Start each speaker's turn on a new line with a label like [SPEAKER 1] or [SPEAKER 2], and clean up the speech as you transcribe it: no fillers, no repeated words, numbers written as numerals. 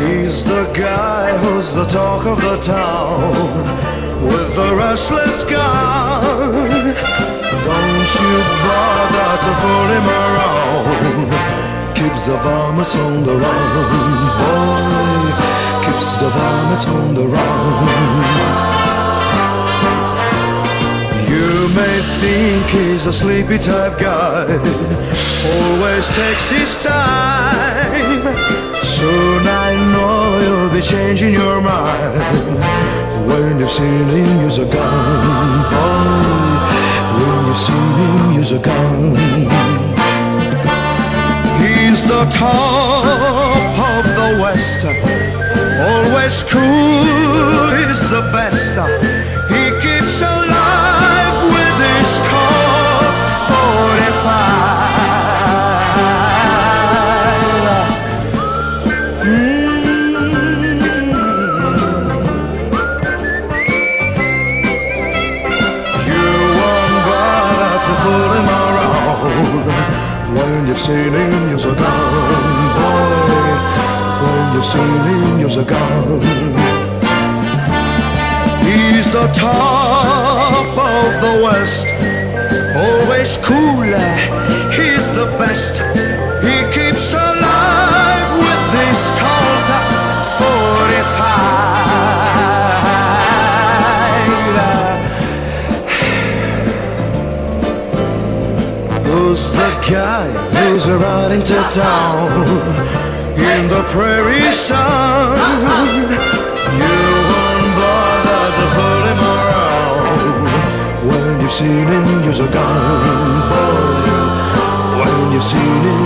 [SPEAKER 1] He's the guy who's the talk of the town, with the restless gun. Don't you bother to fool him around. Keeps the varmints on the run, boy. Keeps the varmints on the run. You may think he's a sleepy type guy, always takes his time. Soon I know you'll be changing your mind when you've seen him use a gun, boy. When you've seen him use a gun. He's the top of the West, always cool, he's the best. He keeps alive with his Colt 45. When you've seen him use a gun, boy. When you've seen him use a gun. He's the top of the West, always cool, he's the best. He keeps alive with this Colt 45. Who's the guy who's riding to town in the prairie sun? You won't bother to fool him around when you've seen him use a gun, boy. When you've seen him